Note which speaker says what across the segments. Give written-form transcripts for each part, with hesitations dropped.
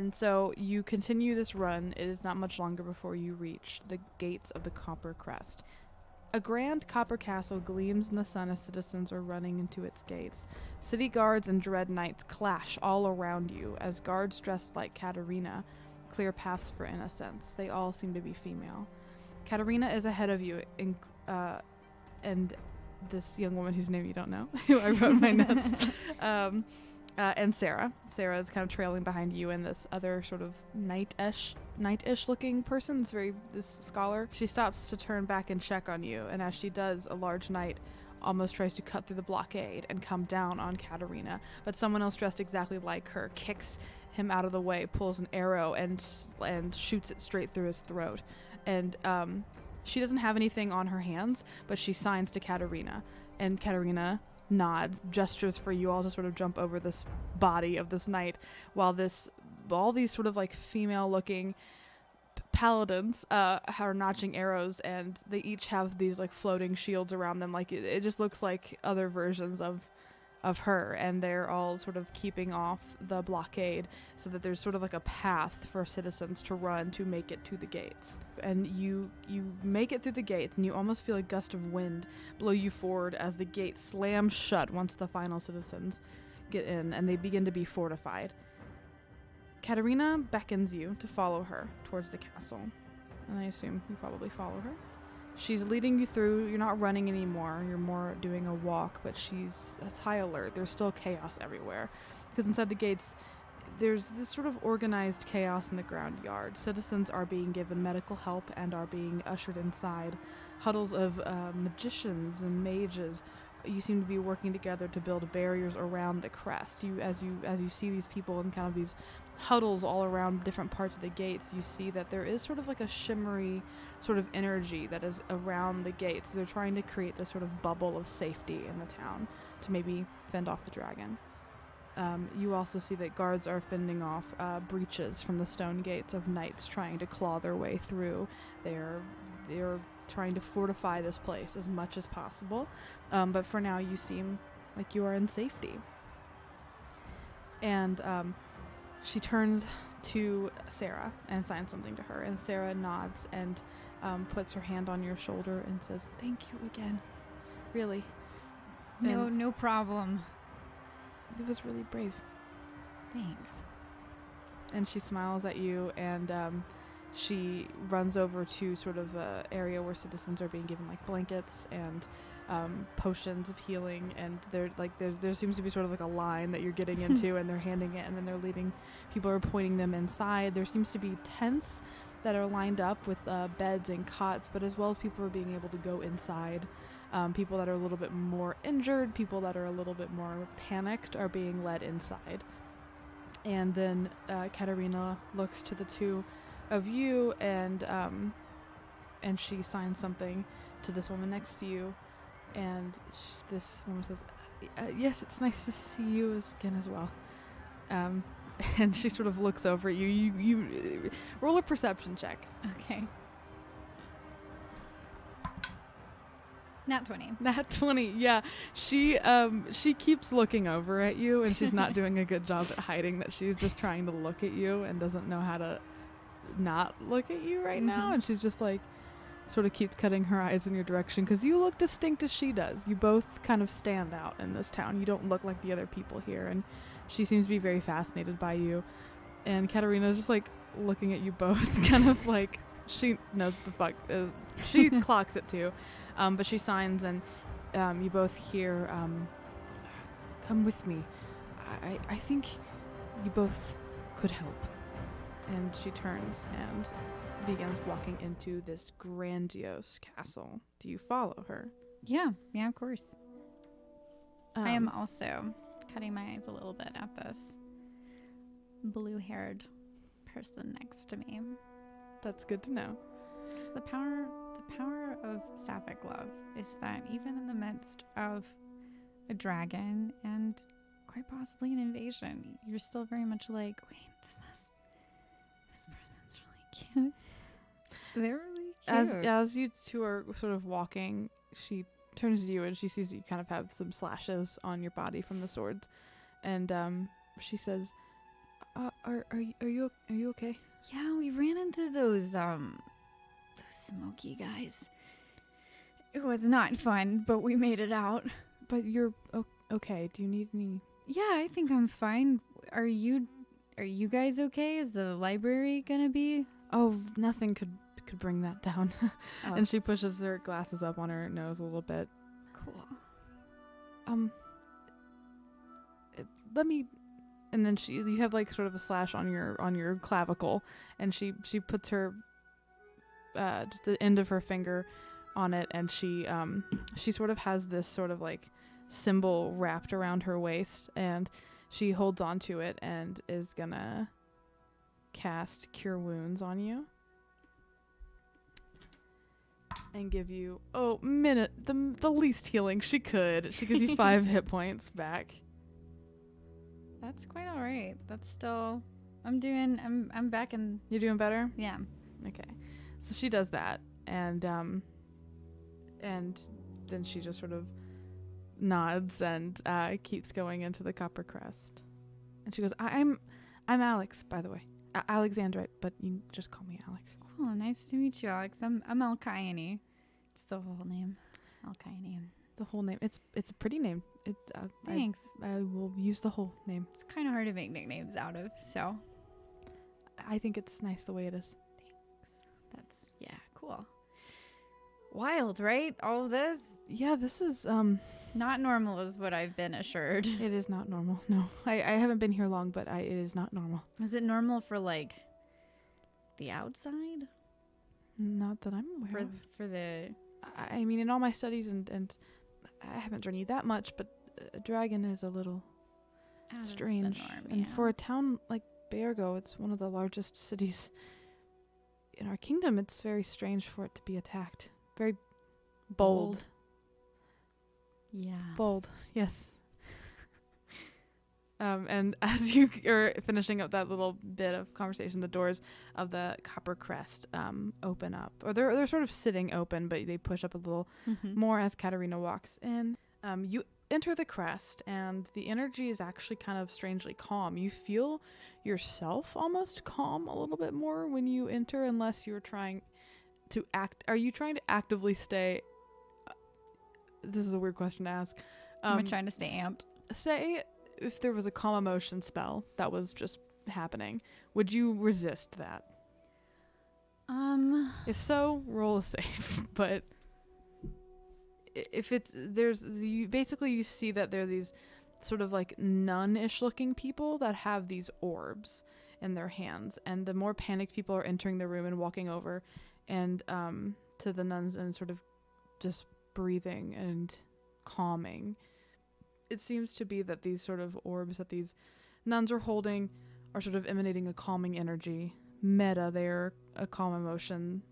Speaker 1: And so you continue this run. It is not much longer before you reach the gates of the Copper Crest. A grand copper castle gleams in the sun as citizens are running into its gates. City guards and dread knights clash all around you as guards dressed like Katerina clear paths for innocence. They all seem to be female. Katerina is ahead of you, and this young woman whose name you don't know, who I wrote in my notes, and Sarah. Sarah is kind of trailing behind you, and this other sort of knight-ish looking person, this scholar. She stops to turn back and check on you, and as she does, a large knight almost tries to cut through the blockade and come down on Katerina, but someone else dressed exactly like her kicks him out of the way, pulls an arrow, and shoots it straight through his throat. And she doesn't have anything on her hands, but she signs to Katerina, and Katerina nods, gestures for you all to sort of jump over this body of this knight, while all these sort of like female-looking paladins are notching arrows, and they each have these like floating shields around them. Like it just looks like other versions of her, and they're all sort of keeping off the blockade so that there's sort of like a path for citizens to run to make it to the gates. And you make it through the gates, and you almost feel a gust of wind blow you forward as the gates slam shut once the final citizens get in, and they begin to be fortified. Katerina beckons you to follow her towards the castle, and I assume you probably follow her. She's leading you through. You're not running anymore. You're more doing a walk, but it's high alert. There's still chaos everywhere. Because inside the gates, there's this sort of organized chaos in the ground yard. Citizens are being given medical help and are being ushered inside. Huddles of magicians and mages. You seem to be working together to build barriers around the crest. As you see these people in kind of these huddles all around different parts of the gates, you see that there is sort of like a shimmery sort of energy that is around the gates. They're trying to create this sort of bubble of safety in the town to maybe fend off the dragon. You also see that guards are fending off breaches from the stone gates of knights trying to claw their way through. They're trying to fortify this place as much as possible, but for now you seem like you are in safety. And she turns to Sarah and signs something to her, and Sarah nods and puts her hand on your shoulder and says, "Thank you again, really."
Speaker 2: No problem.
Speaker 1: It was really brave.
Speaker 2: Thanks.
Speaker 1: And she smiles at you, and she runs over to sort of an area where citizens are being given like blankets and potions of healing, and there seems to be sort of like a line that you're getting into, and they're handing it, and then they're leading. People are pointing them inside. There seems to be tents that are lined up with beds and cots, but as well as people are being able to go inside. People that are a little bit more injured, people that are a little bit more panicked are being led inside. And then Katerina looks to the two of you, and she signs something to this woman next to you, and this woman says, "Yes, it's nice to see you again as well." And she sort of looks over at you. You roll a perception check.
Speaker 2: Okay. Nat 20.
Speaker 1: Nat 20, yeah. She keeps looking over at you, and she's not doing a good job at hiding that she's just trying to look at you and doesn't know how to not look at you right now. And she's just like, sort of keeps cutting her eyes in your direction, because you look distinct as she does. You both kind of stand out in this town. You don't look like the other people here, and she seems to be very fascinated by you. And Katerina's just like looking at you both, kind of like she knows the fuck. She clocks it too. But she signs, and you both hear, "Come with me. I think you both could help." And she turns and begins walking into this grandiose castle. Do you follow her?
Speaker 2: Yeah, of course. I am also cutting my eyes a little bit at this blue-haired person next to me.
Speaker 1: That's good to know.
Speaker 2: Because the power of sapphic love is that even in the midst of a dragon and quite possibly an invasion, you're still very much like, wait, this person's really cute. They're really cute.
Speaker 1: As you two are sort of walking, she turns to you and she sees that you kind of have some slashes on your body from the swords, and she says, Are you okay?
Speaker 2: Yeah, we ran into those smoky guys. It was not fun, but we made it out.
Speaker 1: But you're okay. Do you need any?
Speaker 2: Yeah, I think I'm fine. Are you guys okay? Is the library gonna be?
Speaker 1: Oh, nothing could bring that down.
Speaker 2: Oh.
Speaker 1: And she pushes her glasses up on her nose a little bit.
Speaker 2: Cool.
Speaker 1: Let me. And then you have like sort of a slash on your clavicle, and she puts her just the end of her finger on it, and she sort of has this sort of like symbol wrapped around her waist, and she holds onto it and is gonna cast Cure Wounds on you and give you the least healing she could. She gives you 5 hit points back.
Speaker 2: That's quite all right. That's still. I'm back in.
Speaker 1: You're doing better?
Speaker 2: Yeah.
Speaker 1: Okay. So she does that, and then she just sort of nods and keeps going into the Copper Crest. And she goes, I'm Alex, by the way. Alexandrite, but you just call me Alex.
Speaker 2: Cool. Nice to meet you, Alex. I'm Alkyone. It's the whole name. Alkyone.
Speaker 1: The whole name. It's a pretty name. It's
Speaker 2: Thanks.
Speaker 1: I will use the whole name.
Speaker 2: It's kind of hard to make nicknames out of, so.
Speaker 1: I think it's nice the way it is.
Speaker 2: That's cool. Wild, right? All of this?
Speaker 1: Yeah, this is
Speaker 2: Not normal is what I've been assured.
Speaker 1: it is not normal. No. I haven't been here long, but it is not normal.
Speaker 2: Is it normal for like the outside?
Speaker 1: Not that I'm aware of.
Speaker 2: For the
Speaker 1: I mean, in all my studies and I haven't journeyed that much, but a dragon is a little
Speaker 2: out of the
Speaker 1: strange.
Speaker 2: norm,
Speaker 1: And
Speaker 2: yeah.
Speaker 1: for a town like Baergo, it's one of the largest cities in our kingdom. It's very strange for it to be attacked. Very bold.
Speaker 2: Yeah.
Speaker 1: Bold, yes. And as you are finishing up that little bit of conversation, the doors of the Copper Crest open up. Or they're sort of sitting open, but they push up a little more as Katarina walks in. You enter the crest, and the energy is actually kind of strangely calm. You feel yourself almost calm a little bit more when you enter, unless you're trying to act. Are you trying to actively stay? This is a weird question to ask.
Speaker 2: Am I trying to stay amped?
Speaker 1: Say if there was a calm emotion spell that was just happening, would you resist that? If so, roll a save. But if you see that there are these sort of like nun-ish looking people that have these orbs in their hands, and the more panicked people are entering the room and walking over and to the nuns and sort of just breathing and calming. It seems to be that these sort of orbs that these nuns are holding are sort of emanating a calming energy. Meta, they're a calm emotion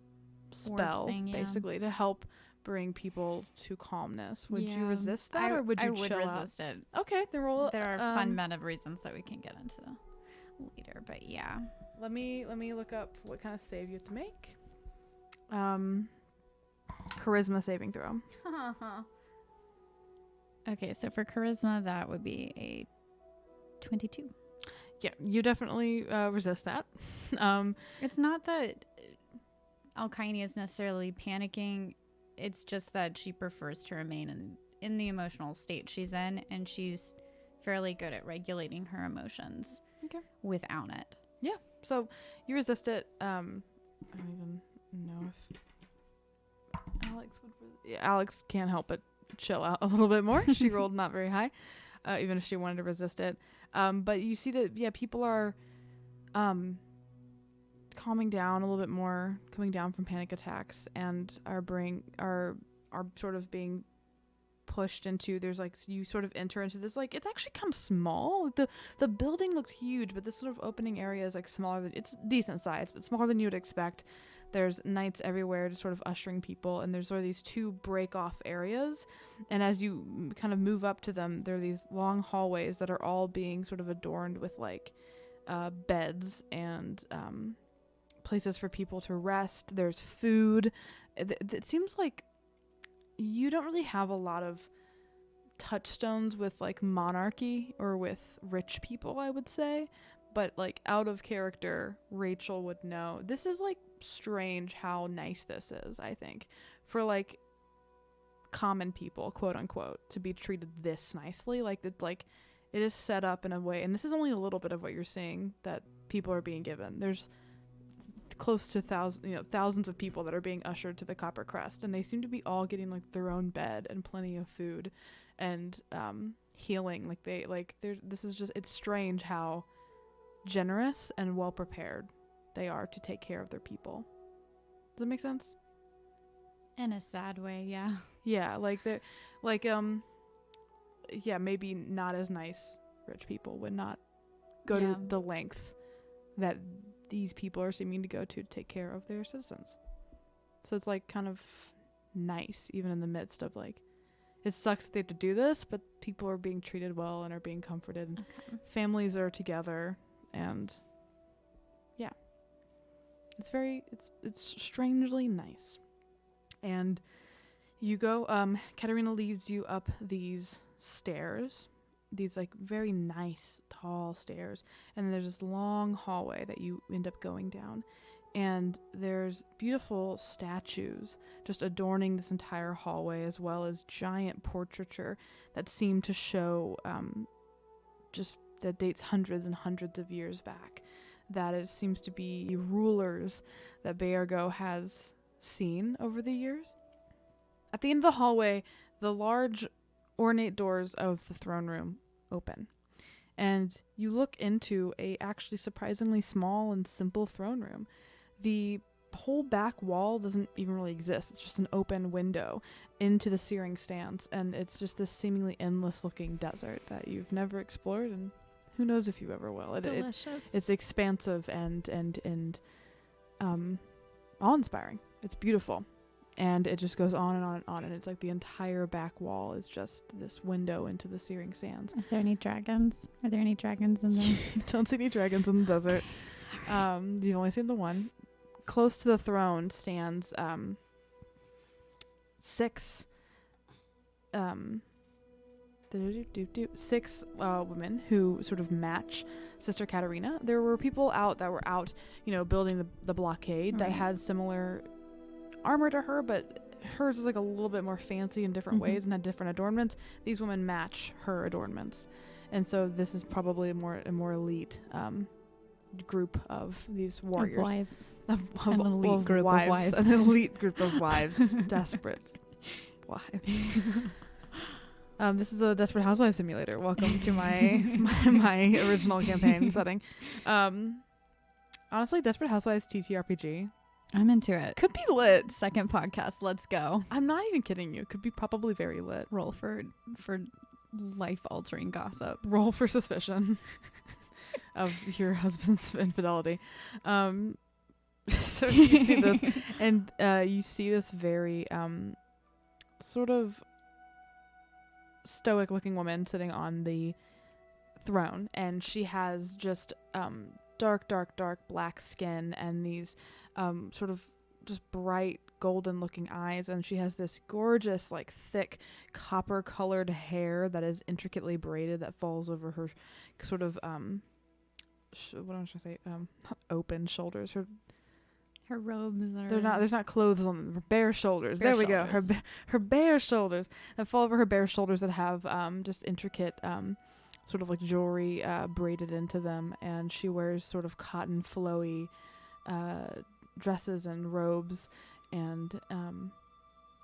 Speaker 1: spell,
Speaker 2: thing, yeah.
Speaker 1: basically, to help bring people to calmness. Would you resist that,
Speaker 2: I
Speaker 1: or would you
Speaker 2: I would
Speaker 1: chill
Speaker 2: resist it.
Speaker 1: out? Okay, then roll.
Speaker 2: There are fun meta reasons that we can get into later, but yeah.
Speaker 1: Let me look up what kind of save you have to make. Charisma saving throw.
Speaker 2: Okay, so for charisma, that would be a 22.
Speaker 1: Yeah, you definitely resist that.
Speaker 2: It's not that Alkyone is necessarily panicking. It's just that she prefers to remain in the emotional state she's in, and she's fairly good at regulating her emotions without it.
Speaker 1: Yeah, so you resist it. I don't even know if Alex would. Alex can't help but chill out a little bit more. She rolled not very high, even if she wanted to resist it. But you see that people are calming down a little bit more, coming down from panic attacks, and are sort of being pushed into. There's like, you sort of enter into this, like, it's actually kind of small. The building looks huge, but this sort of opening area is like smaller than, it's decent size, but smaller than you would expect. There's knights everywhere just sort of ushering people, and there's sort of these 2 break off areas, and as you kind of move up to them, there are these long hallways that are all being sort of adorned with like beds and places for people to rest. There's food. It seems like you don't really have a lot of touchstones with like monarchy or with rich people, I would say, but like out of character, Rachel would know. This is like strange how nice this is, I think, for like common people, quote unquote, to be treated this nicely. Like it's like it is set up in a way, and this is only a little bit of what you're seeing that people are being given. There's close to thousands of people that are being ushered to the Copper Crest, and they seem to be all getting like their own bed and plenty of food and healing. This is just, it's strange how generous and well prepared they are to take care of their people. Does that make sense?
Speaker 2: In a sad way, yeah.
Speaker 1: Yeah, like they're like yeah, maybe not as nice rich people would not go to the lengths that these people are seeming to go to take care of their citizens. So it's like kind of nice, even in the midst of like, it sucks that they have to do this, but people are being treated well and are being comforted. And families are together, and yeah, it's strangely nice. And you go, Katerina leads you up these stairs, these like very nice tall stairs, and there's this long hallway that you end up going down, and there's beautiful statues just adorning this entire hallway, as well as giant portraiture that seem to show just that dates hundreds and hundreds of years back. That it seems to be rulers that Baergo has seen over the years. At the end of the hallway, the large ornate doors of the throne room open, and you look into a actually surprisingly small and simple throne room. The whole back wall doesn't even really exist. It's just an open window into the searing stands, and it's just this seemingly endless looking desert that you've never explored, and who knows if you ever will.
Speaker 2: Delicious.
Speaker 1: It's expansive and awe-inspiring. It's beautiful. And it just goes on and on and on, and it's like the entire back wall is just this window into the searing sands.
Speaker 2: Is there any dragons? Are there any dragons in there?
Speaker 1: Don't see any dragons in the desert. You've only seen the one. Close to the throne stands six women who sort of match Sister Katerina. There were people out, building the blockade that had similar armor to her, but hers is like a little bit more fancy in different ways and had different adornments. These women match her adornments, and so this is probably a more elite group of these warriors.
Speaker 2: Of wives.
Speaker 1: An elite group of wives. An elite group of wives. Desperate wives. This is a Desperate Housewives simulator. Welcome to my original campaign setting. Honestly, Desperate Housewives TTRPG.
Speaker 2: I'm into it.
Speaker 1: Could be lit.
Speaker 2: Second podcast. Let's go.
Speaker 1: I'm not even kidding you. Could be probably very lit.
Speaker 2: Roll for life-altering gossip.
Speaker 1: Roll for suspicion of your husband's infidelity. So you see this, and you see this very sort of stoic-looking woman sitting on the throne, and she has just dark black skin and these sort of just bright golden looking eyes, and she has this gorgeous like thick copper colored hair that is intricately braided that falls over her sort of what am I trying to say, not open shoulders.
Speaker 2: Her robes are...
Speaker 1: There's not clothes on them. Her bare shoulders. There we go. Her bare shoulders that fall over her bare shoulders that have just intricate sort of like jewelry braided into them, and she wears sort of cotton flowy dresses and robes, and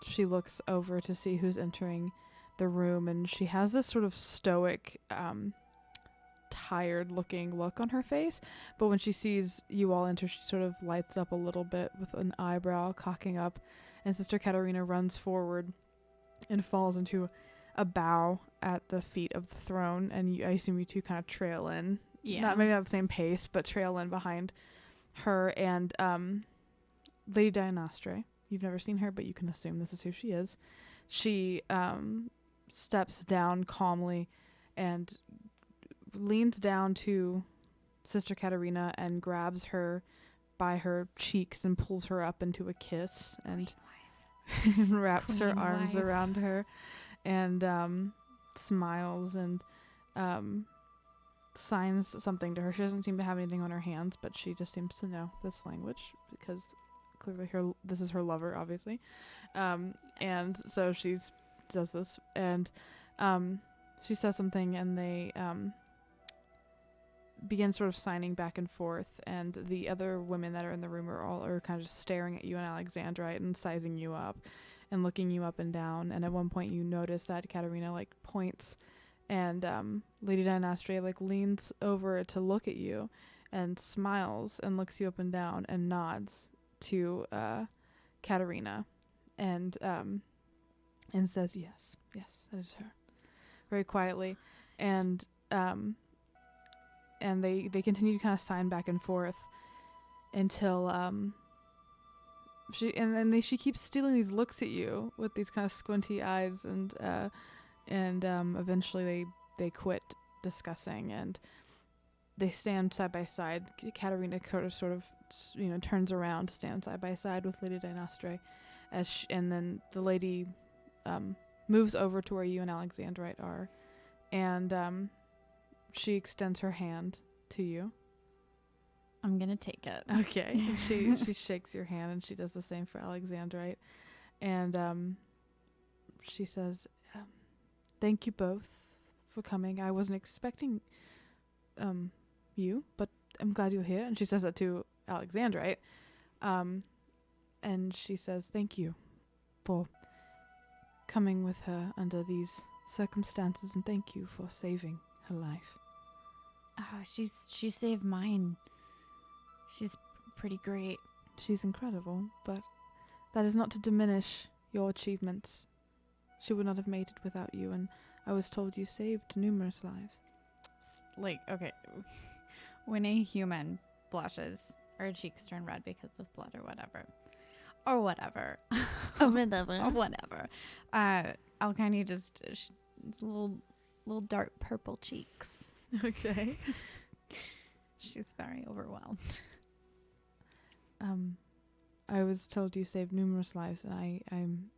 Speaker 1: she looks over to see who's entering the room, and she has this sort of stoic tired looking look on her face, but when she sees you all enter, she sort of lights up a little bit with an eyebrow cocking up, and Sister Katerina runs forward and falls into a bow at the feet of the throne, and I assume you two kind of trail in. Yeah. Maybe not the same pace, but trail in behind her, and Lady Dianastre. You've never seen her, but you can assume this is who she is. She steps down calmly and leans down to Sister Katerina and grabs her by her cheeks and pulls her up into a kiss and wraps her arms around her and smiles and signs something to her. She doesn't seem to have anything on her hands, but she just seems to know this language because clearly this is her lover, obviously. And so she does this, and she says something, and they begin sort of signing back and forth, and the other women that are in the room are kind of just staring at you and Alexandrite and sizing you up and looking you up and down. And at one point you notice that Katerina like points, and Lady Dynastre like leans over to look at you and smiles and looks you up and down and nods to Katerina and says yes, that is her, very quietly. And they continue to kind of sign back and forth until she keeps stealing these looks at you with these kind of squinty eyes, and eventually they quit discussing and they stand side by side. Katerina sort of turns around, stands side by side with Lady Dynastre, and then the lady moves over to where you and Alexandrite are, and she extends her hand to you.
Speaker 2: I'm gonna take it.
Speaker 1: Okay. she shakes your hand, and she does the same for Alexandrite, and she says, "Thank you both for coming. I wasn't expecting you, but I'm glad you're here." And she says that to Alexandrite, and she says, "Thank you for coming with her under these circumstances, and thank you for saving her life."
Speaker 2: Oh, she saved mine. She's pretty great.
Speaker 1: She's incredible, but that is not to diminish your achievements. She would not have made it without you, and I was told you saved numerous lives.
Speaker 2: Like, okay, when a human blushes, her cheeks turn red because of blood or whatever. Alkyone just, it's little dark purple cheeks.
Speaker 1: Okay.
Speaker 2: She's very overwhelmed.
Speaker 1: I was told you saved numerous lives, and I'm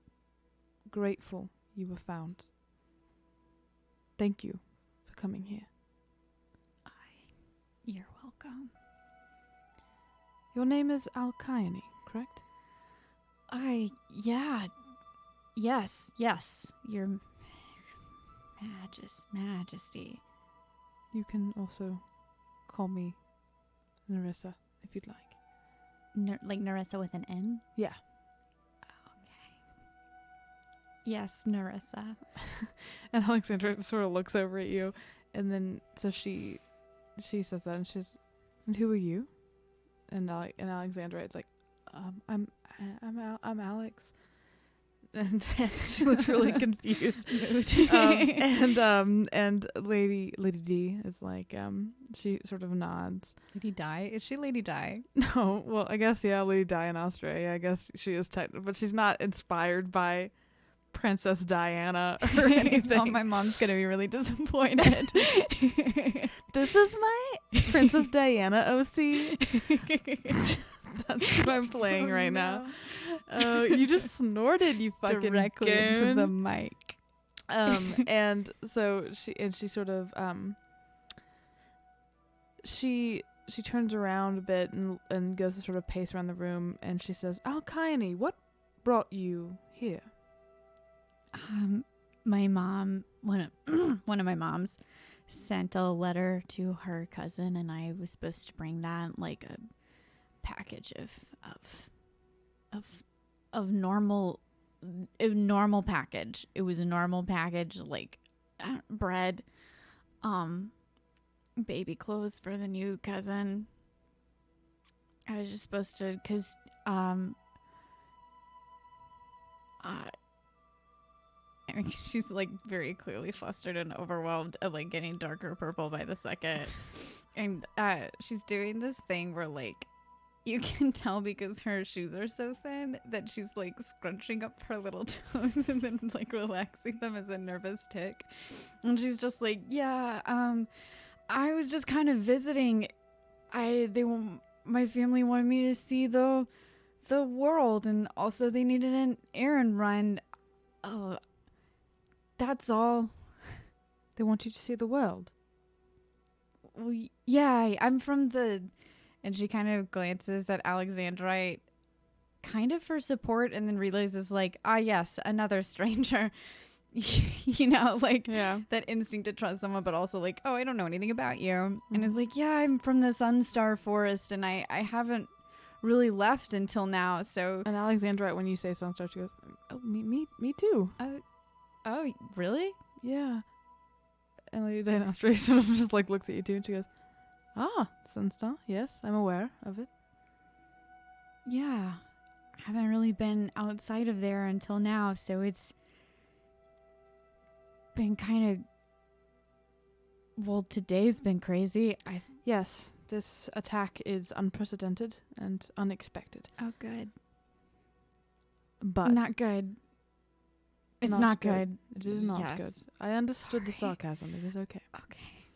Speaker 1: grateful you were found. Thank you for coming here.
Speaker 2: You're welcome.
Speaker 1: Your name is Alkyone, correct?
Speaker 2: Yes, Your Majesty.
Speaker 1: You can also call me Nerissa, if you'd like.
Speaker 2: Like Nerissa with an N?
Speaker 1: Yeah.
Speaker 2: Okay. Yes, Nerissa.
Speaker 1: And Alexandra sort of looks over at you, and then so she says that, and she's, "And who are you?" And Alexandra, it's like, I'm Alex." And she looks really confused. And Lady D is like, she sort of nods.
Speaker 2: Lady Di? Is she Lady Di?
Speaker 1: No, well, I guess, yeah, Lady Di in Australia. I guess she is technical, but she's not inspired by Princess Diana or anything.
Speaker 2: Oh, my mom's gonna be really disappointed.
Speaker 1: This is my Princess Diana OC. That's what I'm playing right now. Oh, you just snorted, you fucking
Speaker 2: directly
Speaker 1: goon.
Speaker 2: into the mic.
Speaker 1: And so she sort of she turns around a bit and goes to sort of pace around the room, and she says, "Alkyone, what brought you here?"
Speaker 2: My mom, one of my moms, sent a letter to her cousin, and I was supposed to bring that, like a package of normal package. It was a normal package, like bread, baby clothes for the new cousin. I was just supposed to, cause she's like very clearly flustered and overwhelmed and like getting darker purple by the second. And she's doing this thing where like you can tell because her shoes are so thin that she's like scrunching up her little toes and then like relaxing them as a nervous tick. And she's just like, yeah, I was just kind of visiting. My family wanted me to see the world, and also they needed an errand run. Oh, that's all.
Speaker 1: They want you to see the world.
Speaker 2: yeah, I'm from the... And she kind of glances at Alexandrite, kind of for support, and then realizes, like, yes, another stranger. You know, like,
Speaker 1: Yeah.
Speaker 2: that instinct to trust someone, but also like, oh, I don't know anything about you.
Speaker 1: Mm-hmm.
Speaker 2: And is like, yeah, I'm from the Sunstar Forest, and I haven't really left until now, so...
Speaker 1: And Alexandra, when you say Sunstar, she goes, "Oh, me too."
Speaker 2: Oh, really?
Speaker 1: Yeah. And Lady Dynastra sort of just like looks at you too, and she goes, "Ah, Sunstar. Yes, I'm aware of it."
Speaker 2: Yeah. I haven't really been outside of there until now, so it's been kind of... Well, today's been crazy.
Speaker 1: Yes, this attack is unprecedented and unexpected.
Speaker 2: Oh, good.
Speaker 1: But
Speaker 2: Not good. It's not good.
Speaker 1: It is not
Speaker 2: Yes.
Speaker 1: good. I understood the
Speaker 2: Sorry.
Speaker 1: sarcasm. It is okay.
Speaker 2: Okay.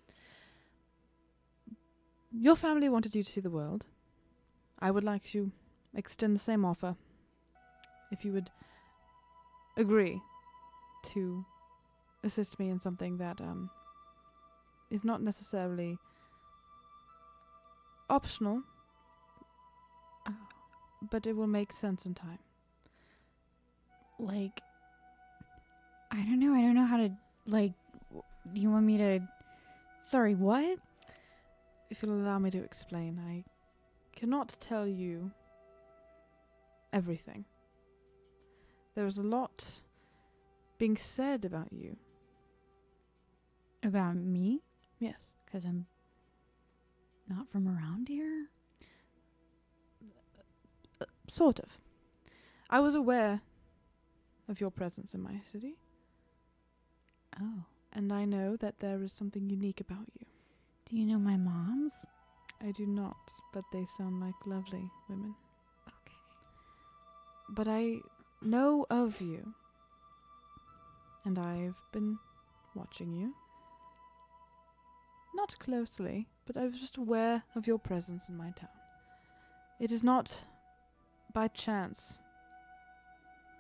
Speaker 1: Your family wanted you to see the world. I would like to extend the same offer. If you would agree to assist me in something that is not necessarily optional, but it will make sense in time.
Speaker 2: Like, I don't know how to, like, do you want me to... Sorry, what?
Speaker 1: If you'll allow me to explain, I cannot tell you everything. There is a lot being said about you.
Speaker 2: About me?
Speaker 1: Yes.
Speaker 2: Because I'm not from around here?
Speaker 1: Sort of. I was aware of your presence in my city,
Speaker 2: Oh.
Speaker 1: and I know that there is something unique about you.
Speaker 2: Do you know my mom's?
Speaker 1: I do not, but they sound like lovely women.
Speaker 2: Okay.
Speaker 1: But I know of you, and I've been watching you. Not closely, but I was just aware of your presence in my town. It is not by chance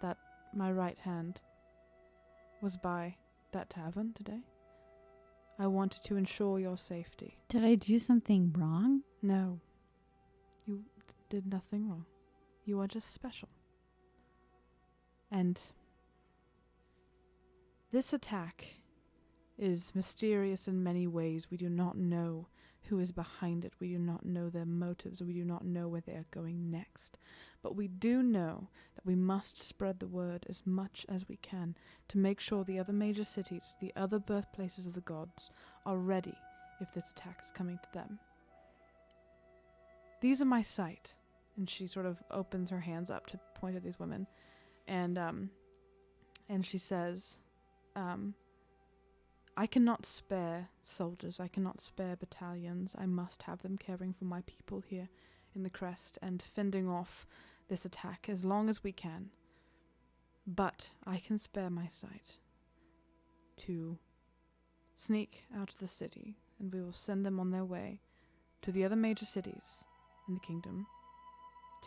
Speaker 1: that my right hand was by that tavern today. I wanted to ensure your safety.
Speaker 2: Did I do something wrong?
Speaker 1: No, you did nothing wrong. You are just special. And this attack is mysterious in many ways. We do not know who is behind it. We do not know their motives. We do not know where they are going next. But we do know that we must spread the word as much as we can to make sure the other major cities, the other birthplaces of the gods, are ready if this attack is coming to them. These are my sight. And she sort of opens her hands up to point at these women. And she says, I cannot spare soldiers. I cannot spare battalions. I must have them caring for my people here in the crest and fending off this attack as long as we can. But I can spare my sight to sneak out of the city, and we will send them on their way to the other major cities in the kingdom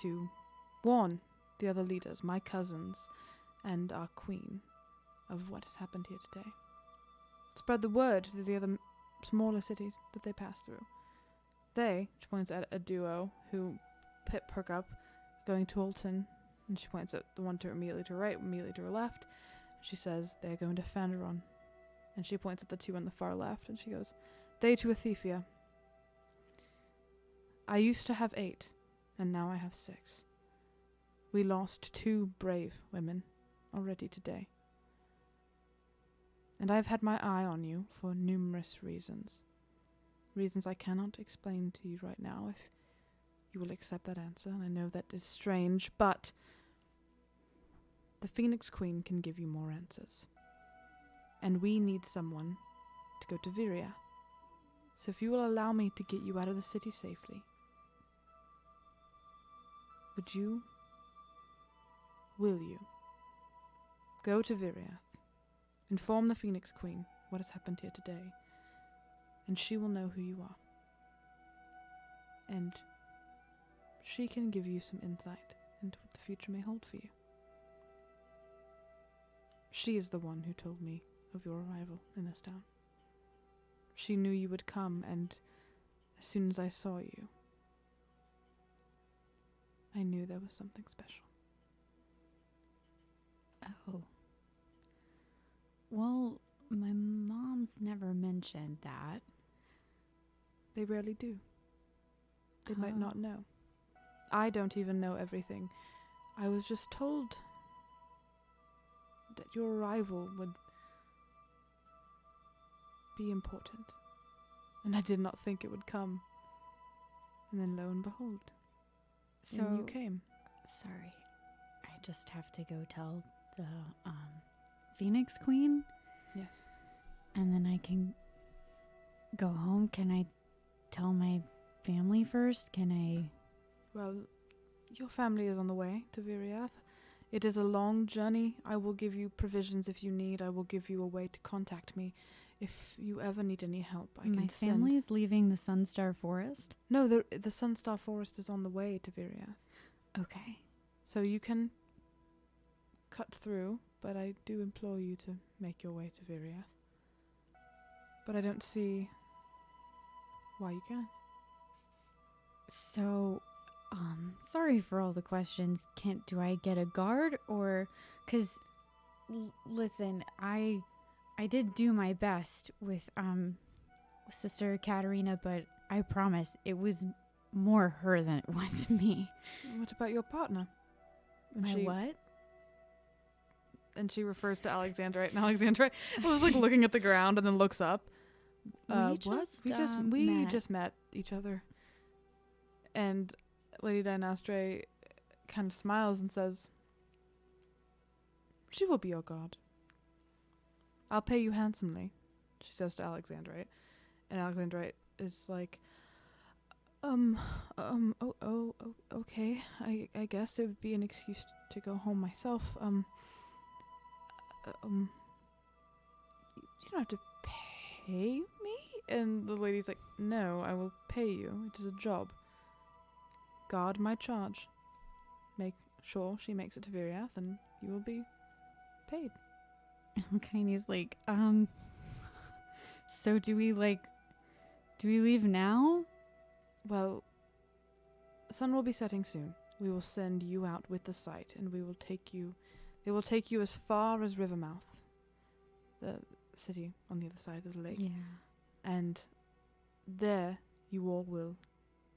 Speaker 1: to warn the other leaders, my cousins and our queen, of what has happened here today. Spread the word to the other smaller cities that they pass through. They, she points at a duo who perk up, going to Alton, and she points at the one to immediately to her right, immediately to her left. She says they're going to Fanderon, and she points at the two on the far left, and she goes, they to Athefia. I used to have 8, and now I have 6. We lost 2 brave women already today. And I've had my eye on you for numerous reasons. Reasons I cannot explain to you right now, if you will accept that answer. And I know that is strange, but the Phoenix Queen can give you more answers. And we need someone to go to Viriath. So if you will allow me to get you out of the city safely, will you go to Viriath, inform the Phoenix Queen what has happened here today, and she will know who you are. And she can give you some insight into what the future may hold for you. She is the one who told me of your arrival in this town. She knew you would come, and As soon as I saw you, I knew there was something special.
Speaker 2: Oh. Well, my mom's never mentioned that.
Speaker 1: They rarely do. They might
Speaker 2: Oh.
Speaker 1: not know. I don't even know everything. I was just told that your arrival would be important. And I did not think it would come. And then lo and behold,
Speaker 2: So
Speaker 1: in you came.
Speaker 2: sorry. I just have to go tell the Phoenix Queen,
Speaker 1: Yes.
Speaker 2: and then I can go home. Can I tell my family first? Can I?
Speaker 1: Well, your family is on the way to Viriath. It is a long journey. I will give you provisions if you need. I will give you a way to contact me. If you ever need any help, I
Speaker 2: My
Speaker 1: can send...
Speaker 2: family is leaving the Sunstar Forest.
Speaker 1: No, the Sunstar Forest is on the way to Viriath.
Speaker 2: Okay.
Speaker 1: So you can cut through, but I do implore you to make your way to Viriath. But I don't see why you can't.
Speaker 2: So, sorry for all the questions. Do I get a guard or, cause, listen, I did do my best with, Sister Katerina, but I promise it was more her than it was me.
Speaker 1: What about your partner? And
Speaker 2: My
Speaker 1: she,
Speaker 2: what?
Speaker 1: And she refers to Alexandrite, and Alexandrite was like looking at the ground and then looks up.
Speaker 2: We
Speaker 1: We
Speaker 2: met.
Speaker 1: just met each other. And Lady Dynastre kind of smiles and says, "She will be your guard. I'll pay you handsomely," she says to Alexandrite. And Alexandrite is like, okay. I guess it would be an excuse to go home myself. You don't have to pay me? And the lady's like, "No, I will pay you. It is a job. Guard my charge. Make sure she makes it to Viriath and you will be paid."
Speaker 2: Alkyne's like, so do we leave now?
Speaker 1: Well, the sun will be setting soon. We will send you out with the site, and they will take you as far as Rivermouth, the city on the other side of the lake.
Speaker 2: Yeah.
Speaker 1: And there you all will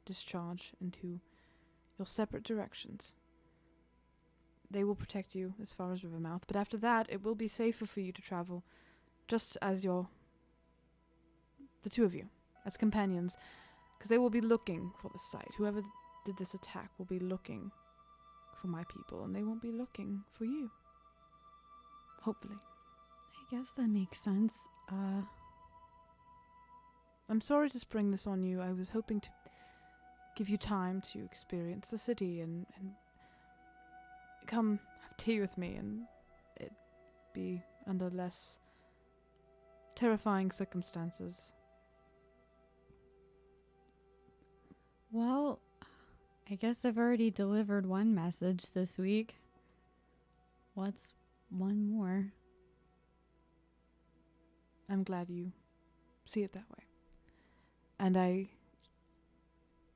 Speaker 1: discharge into your separate directions. They will protect you as far as Rivermouth, but after that it will be safer for you to travel just as the two of you, as companions, because they will be looking for the site. Whoever did this attack will be looking for my people, and they won't be looking for you. Hopefully.
Speaker 2: I guess that makes sense.
Speaker 1: I'm sorry to spring this on you. I was hoping to give you time to experience the city and come have tea with me, and it be under less terrifying circumstances.
Speaker 2: Well, I guess I've already delivered one message this week. What's one more?
Speaker 1: I'm glad you see it that way. And I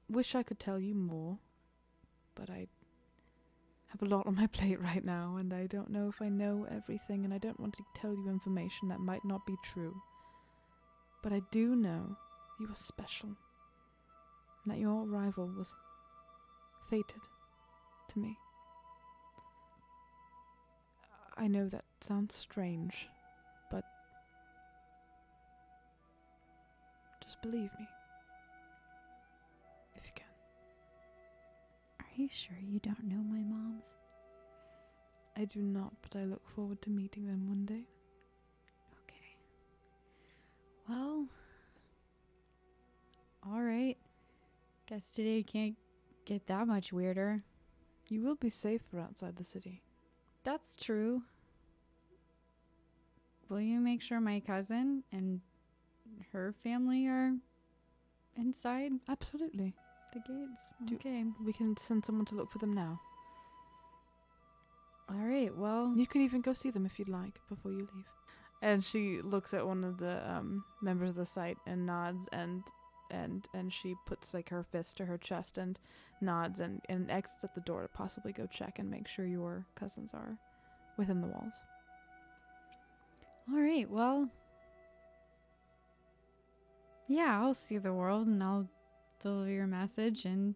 Speaker 1: wish I could tell you more, but I have a lot on my plate right now, and I don't know if I know everything, and I don't want to tell you information that might not be true. But I do know you are special, and that your arrival was fated to me. I know that sounds strange, but just believe me, if you can.
Speaker 2: Are you sure you don't know my mom's?
Speaker 1: I do not, but I look forward to meeting them one day.
Speaker 2: Okay. Well, alright. Guess today can't get that much weirder.
Speaker 1: You will be safer outside the city.
Speaker 2: That's true. Will you make sure my cousin and her family are inside
Speaker 1: Absolutely.
Speaker 2: the gates?
Speaker 1: Do-
Speaker 2: Okay.
Speaker 1: We can send someone to look for them now.
Speaker 2: Alright, well.
Speaker 1: You can even go see them if you'd like before you leave. And she looks at one of the members of the site and nods, and and she puts like her fist to her chest and nods and exits at the door to possibly go check and make sure your cousins are within the walls.
Speaker 2: All right, well, yeah, I'll see the world and I'll deliver your message. And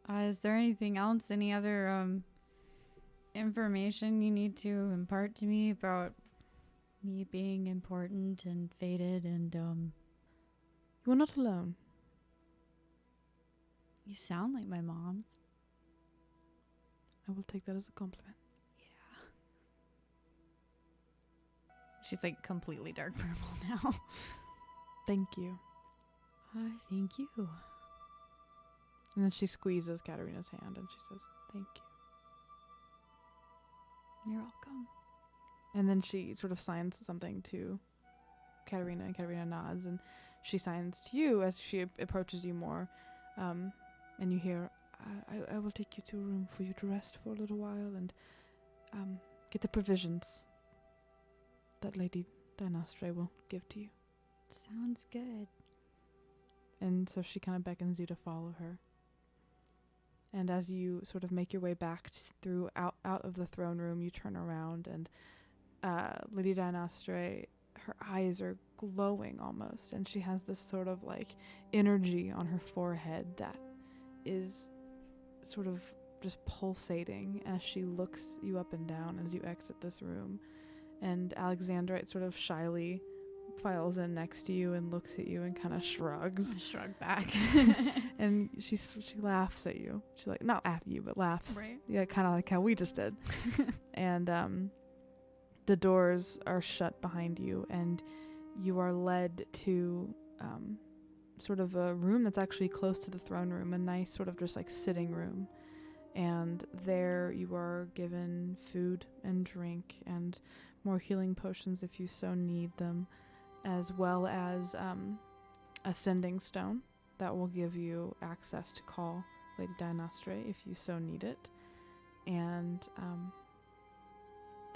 Speaker 2: is there anything else, any other information you need to impart to me about me being important and fated and
Speaker 1: You are not alone.
Speaker 2: you sound like my mom's.
Speaker 1: I will take that as a compliment.
Speaker 2: She's like completely dark purple now.
Speaker 1: Thank you.
Speaker 2: Thank you.
Speaker 1: And then she squeezes Katarina's hand and she says, thank you.
Speaker 2: You're welcome.
Speaker 1: And then she sort of signs something to Katarina, and Katarina nods, and she signs to you as she approaches you more. And you hear, I will take you to a room for you to rest for a little while and get the provisions that Lady Dynastre will give to you.
Speaker 2: Sounds good.
Speaker 1: And so she kind of beckons you to follow her. And as you sort of make your way back through out of the throne room, you turn around and Lady Dynastre, her eyes are glowing almost, and she has this sort of like energy on her forehead that is sort of just pulsating as she looks you up and down as you exit this room. And Alexandrite sort of shyly files in next to you and looks at you and kind of shrugs.
Speaker 2: I shrug back.
Speaker 1: And she laughs at you. She like not at you, but laughs.
Speaker 2: Right.
Speaker 1: Yeah, kind of like how we just did. And the doors are shut behind you, and you are led to sort of a room that's actually close to the throne room, a nice sort of just like sitting room. And there you are given food and drink and more healing potions if you so need them, as well as a sending stone that will give you access to call Lady Dynastre if you so need it, and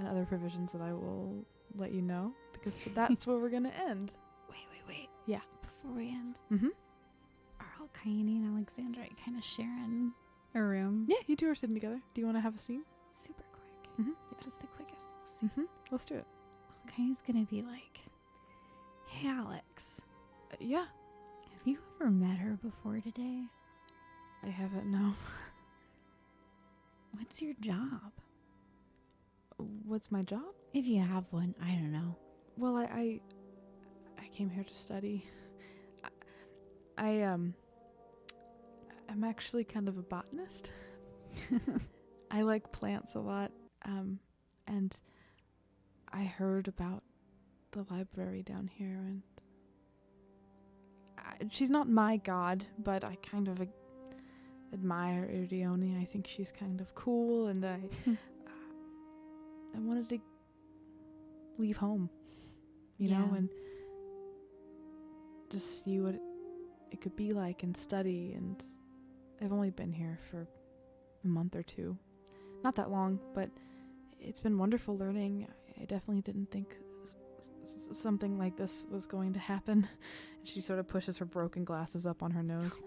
Speaker 1: other provisions that I will let you know, because that's where we're going to end.
Speaker 2: Wait.
Speaker 1: Yeah.
Speaker 2: Before we end,
Speaker 1: Mm-hmm.
Speaker 2: are Alkyone and Alexandrite kind of sharing a room?
Speaker 1: Yeah, you two are sitting together. Do you want to have a scene?
Speaker 2: Super quick.
Speaker 1: Mm-hmm.
Speaker 2: Just the quickest scene.
Speaker 1: Mm-hmm. Let's do it.
Speaker 2: Alkyne's gonna be like, hey Alex,
Speaker 1: Yeah.
Speaker 2: have you ever met her before today?
Speaker 1: I haven't, no.
Speaker 2: What's your job?
Speaker 1: What's my job?
Speaker 2: If you have one, I don't know.
Speaker 1: Well, I came here to study. I'm actually kind of a botanist. I like plants a lot, and I heard about the library down here, and she's not my god, but I kind of admire Iridione. I think she's kind of cool, and I wanted to leave home, you know, and just see what it could be like and study. And I've only been here for a month or two, not that long, but it's been wonderful learning. I definitely didn't think something like this was going to happen. She sort of pushes her broken glasses up on her nose.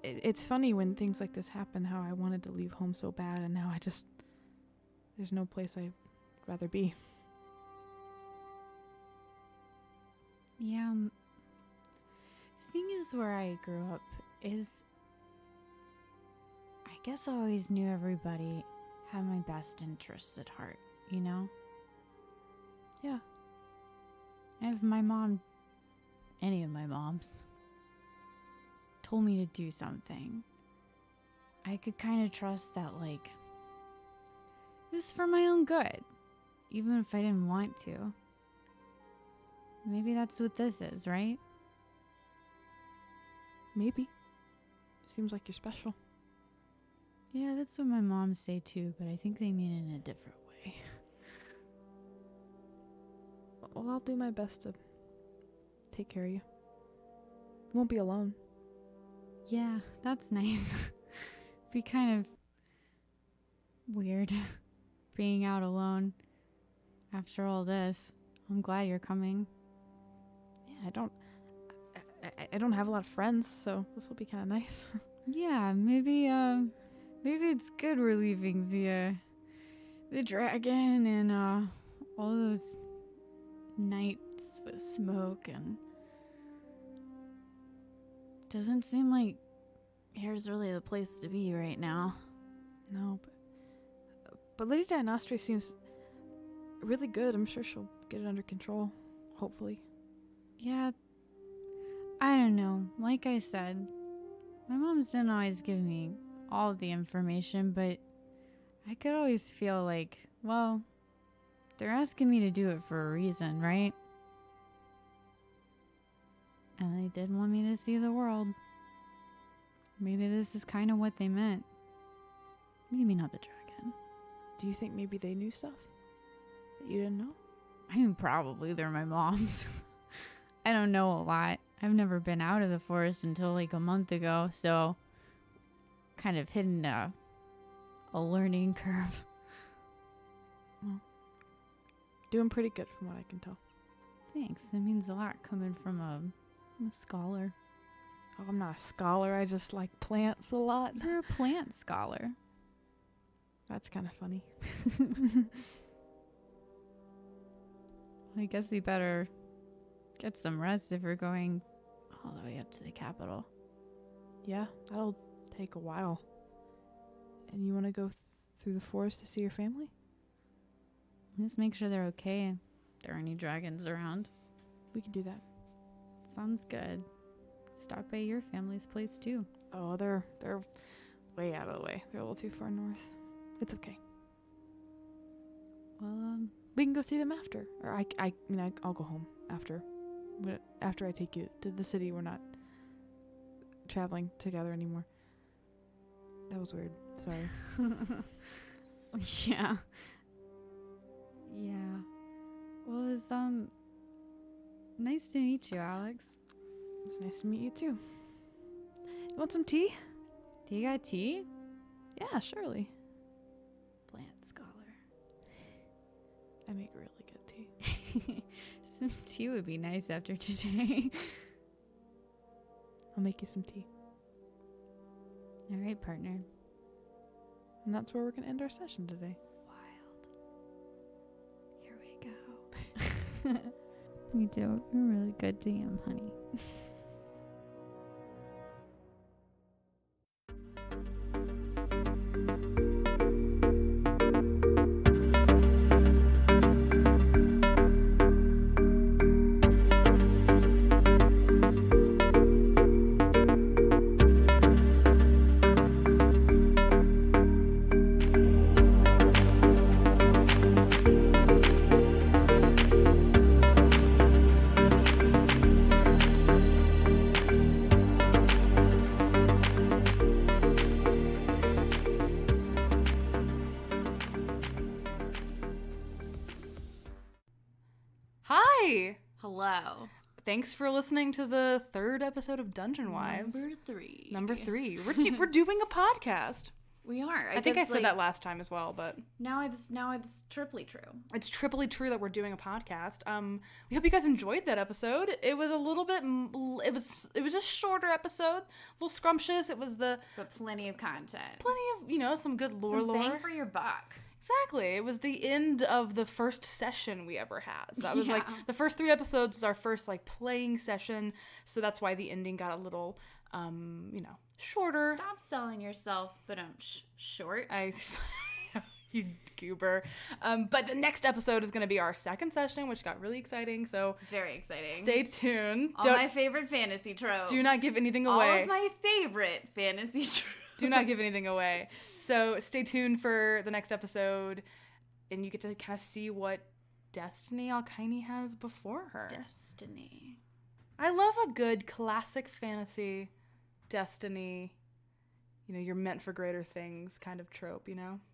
Speaker 1: It's funny when things like this happen, how I wanted to leave home so bad, and now there's no place I'd rather be.
Speaker 2: Yeah. The thing is, where I grew up is, I guess I always knew everybody had my best interests at heart, you know?
Speaker 1: Yeah.
Speaker 2: If my mom, any of my moms, told me to do something, I could kind of trust that, like, it was for my own good, even if I didn't want to. Maybe that's what this is, right?
Speaker 1: Maybe. Seems like you're special.
Speaker 2: Yeah, that's what my moms say too, but I think they mean it in a different way.
Speaker 1: Well, I'll do my best to take care of you. You won't be alone.
Speaker 2: Yeah, that's nice. Be kind of weird being out alone after all this. I'm glad you're coming.
Speaker 1: I don't have a lot of friends, so this will be kind of nice.
Speaker 2: Yeah, maybe it's good we're leaving the dragon and all those nights with smoke, and doesn't seem like here's really the place to be right now.
Speaker 1: No, but Lady Dianostri seems really good. I'm sure she'll get it under control, hopefully.
Speaker 2: Yeah, I don't know. Like I said, my moms didn't always give me all of the information, but I could always feel like, well, they're asking me to do it for a reason, right? And they did want me to see the world. Maybe this is kind of what they meant. Maybe not the dragon.
Speaker 1: Do you think maybe they knew stuff that you didn't know?
Speaker 2: I mean, probably they're my moms. I don't know a lot. I've never been out of the forest until like a month ago, so kind of hidden a learning curve.
Speaker 1: Well, doing pretty good from what I can tell.
Speaker 2: Thanks. That means a lot coming from a scholar.
Speaker 1: Oh, I'm not a scholar. I just like plants a lot.
Speaker 2: You're a plant scholar.
Speaker 1: That's kind of funny.
Speaker 2: I guess we better get some rest if we're going all the way up to the capital.
Speaker 1: Yeah, that'll take a while. And you want to go through the forest to see your family?
Speaker 2: Just make sure they're okay and there are any dragons around.
Speaker 1: We can do that.
Speaker 2: Sounds good. Stop by your family's place too.
Speaker 1: Oh, they're way out of the way. They're a little too far north. It's okay.
Speaker 2: Well,
Speaker 1: we can go see them after. Or I'll go home after. After I take you to the city. We're not traveling together anymore. That was weird. Sorry.
Speaker 2: Yeah. Yeah. Well, it was nice to meet you, Alex.
Speaker 1: It's nice to meet you too. You want some tea?
Speaker 2: Do you got tea?
Speaker 1: Yeah, surely.
Speaker 2: Plant scholar.
Speaker 1: I make really good tea.
Speaker 2: Some tea would be nice after today.
Speaker 1: I'll make you some tea.
Speaker 2: All right, partner.
Speaker 1: And that's where we're going to end our session today.
Speaker 2: Wild. Here we go. You do a really good DM, honey. Hello.
Speaker 1: Thanks for listening to the third episode of Dungeon Wives. Number three. We're doing a podcast.
Speaker 2: We are.
Speaker 1: I think I said that last time as well, but
Speaker 2: now it's triply true.
Speaker 1: It's triply true that we're doing a podcast. We hope you guys enjoyed that episode. It was a little bit. It was a shorter episode, a little scrumptious. It was
Speaker 2: but plenty of content.
Speaker 1: Plenty of some good lore.
Speaker 2: Some bang for your buck.
Speaker 1: Exactly. It was the end of the first session we ever had. So that was like the first 3 episodes is our first like playing session. So that's why the ending got a little, shorter.
Speaker 2: Stop selling yourself, but I'm short.
Speaker 1: You goober. But the next episode is going to be our second session, which got really exciting. So
Speaker 2: very exciting.
Speaker 1: Stay tuned.
Speaker 2: All my favorite fantasy tropes.
Speaker 1: Do not give anything away.
Speaker 2: All of my favorite fantasy tropes.
Speaker 1: Do not give anything away. So stay tuned for the next episode, and you get to kind of see what destiny Alkyone has before her.
Speaker 2: Destiny.
Speaker 1: I love a good classic fantasy destiny. You're meant for greater things kind of trope,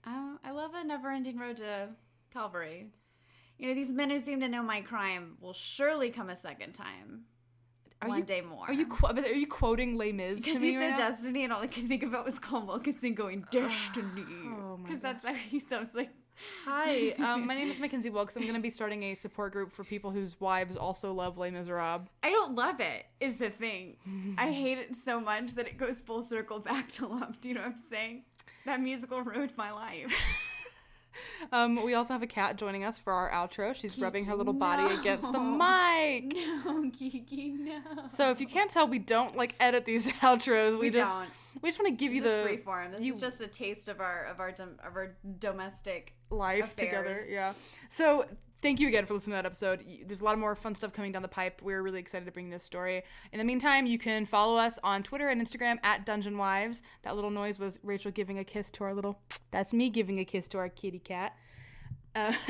Speaker 2: I love a never-ending road to Calvary. These men who seem to know my crime will surely come a second time. One day more.
Speaker 1: Are you quoting Les Mis to me?
Speaker 2: Because you said
Speaker 1: right
Speaker 2: destiny, and all I could think about was Cole Wilkinson going, destiny.
Speaker 1: Oh my God.
Speaker 2: Because that's how he sounds like
Speaker 1: Hi, my name is Mackenzie Wilkes. I'm going to be starting a support group for people whose wives also love Les Miserables.
Speaker 2: I don't love it, is the thing. I hate it so much that it goes full circle back to love. Do you know what I'm saying? That musical ruined my life.
Speaker 1: We also have a cat joining us for our outro. She's rubbing her little body against the mic.
Speaker 2: No, Kiki, no.
Speaker 1: So if you can't tell, we don't like edit these outros. We just
Speaker 2: don't.
Speaker 1: We just want to give you
Speaker 2: Just
Speaker 1: the
Speaker 2: freeform. This is just a taste of our domestic
Speaker 1: life
Speaker 2: affairs.
Speaker 1: together. Yeah. So thank you again for listening to that episode. There's a lot more fun stuff coming down the pipe. We're really excited to bring this story. In the meantime, you can follow us on Twitter and Instagram at Dungeon Wives. That little noise was Rachel giving a kiss to our little... That's me giving a kiss to our kitty cat.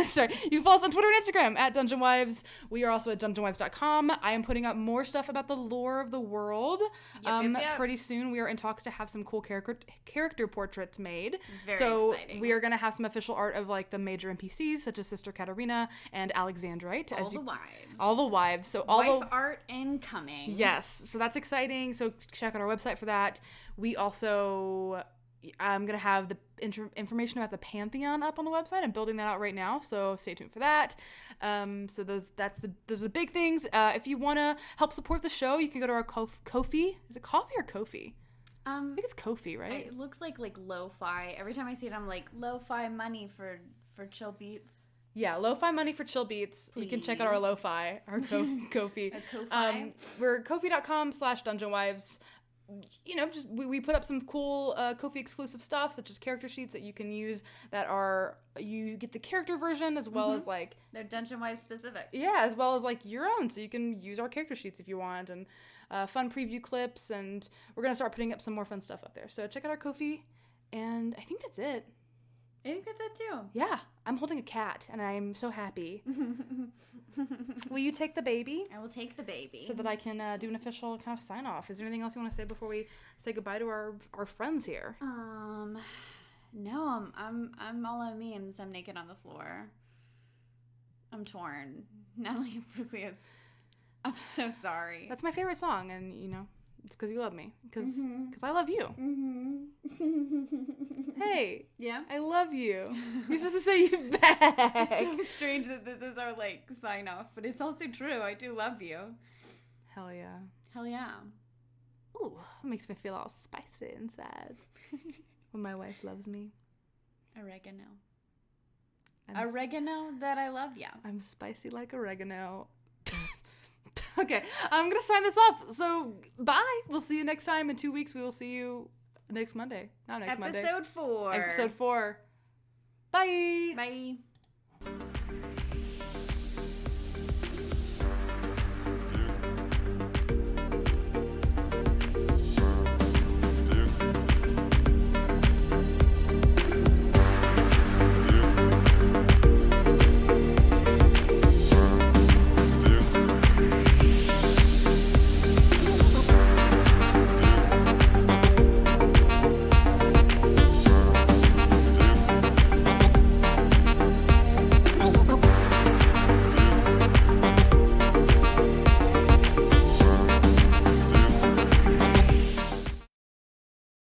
Speaker 1: Sorry, you can follow us on Twitter and Instagram at Dungeon Wives. We are also at dungeonwives.com. I am putting up more stuff about the lore of the world.
Speaker 2: Yep.
Speaker 1: Pretty soon we are in talks to have some cool character portraits made.
Speaker 2: Very exciting.
Speaker 1: We are going to have some official art of like the major NPCs such as Sister Katarina and Alexandrite. All the wives. So all
Speaker 2: Wife art incoming.
Speaker 1: Yes. So that's exciting. So check out our website for that. We also... I'm going to have the information about the Pantheon up on the website. I'm building that out right now, so stay tuned for that. So those are the big things. If you want to help support the show, you can go to our Ko-fi. Is it coffee or Ko-fi? I think it's Ko-fi, right?
Speaker 2: It looks like lo-fi. Every time I see it, I'm like, lo-fi money for chill beats.
Speaker 1: Yeah, lo-fi money for chill beats. Please. You can check out our lo-fi, our Ko-fi. We're ko-fi.com/dungeonwives. You know, just we put up some cool Ko-fi exclusive stuff, such as character sheets that you can use that are, you get the character version as well as like...
Speaker 2: They're Dungeon Wives specific.
Speaker 1: Yeah, as well as like your own, so you can use our character sheets if you want, and fun preview clips, and we're going to start putting up some more fun stuff up there. So check out our Ko-fi, and I think that's it.
Speaker 2: I think that's it too.
Speaker 1: Yeah, I'm holding a cat, and I'm so happy. Will you take the baby?
Speaker 2: I will take the baby.
Speaker 1: So that I can do an official kind of sign off. Is there anything else you want to say before we say goodbye to our friends here?
Speaker 2: No, I'm all on me. I'm naked on the floor. I'm torn. Natalie Imbruglia, I'm so sorry.
Speaker 1: That's my favorite song, and you know, it's because you love me. Because I love you. Hey.
Speaker 2: Yeah?
Speaker 1: I love you. You're supposed to say you back.
Speaker 2: It's so strange that this is our, like, sign-off, but it's also true. I do love you.
Speaker 1: Hell yeah.
Speaker 2: Hell yeah.
Speaker 1: Ooh, it makes me feel all spicy inside when my wife loves me.
Speaker 2: Oregano. Oregano that I love, yeah.
Speaker 1: I'm spicy like oregano. Okay, I'm going to sign this off. So, bye. We'll see you next time. In 2 weeks, we will see you next Monday. Not next Monday.
Speaker 2: Episode 4.
Speaker 1: Episode 4. Bye.
Speaker 2: Bye.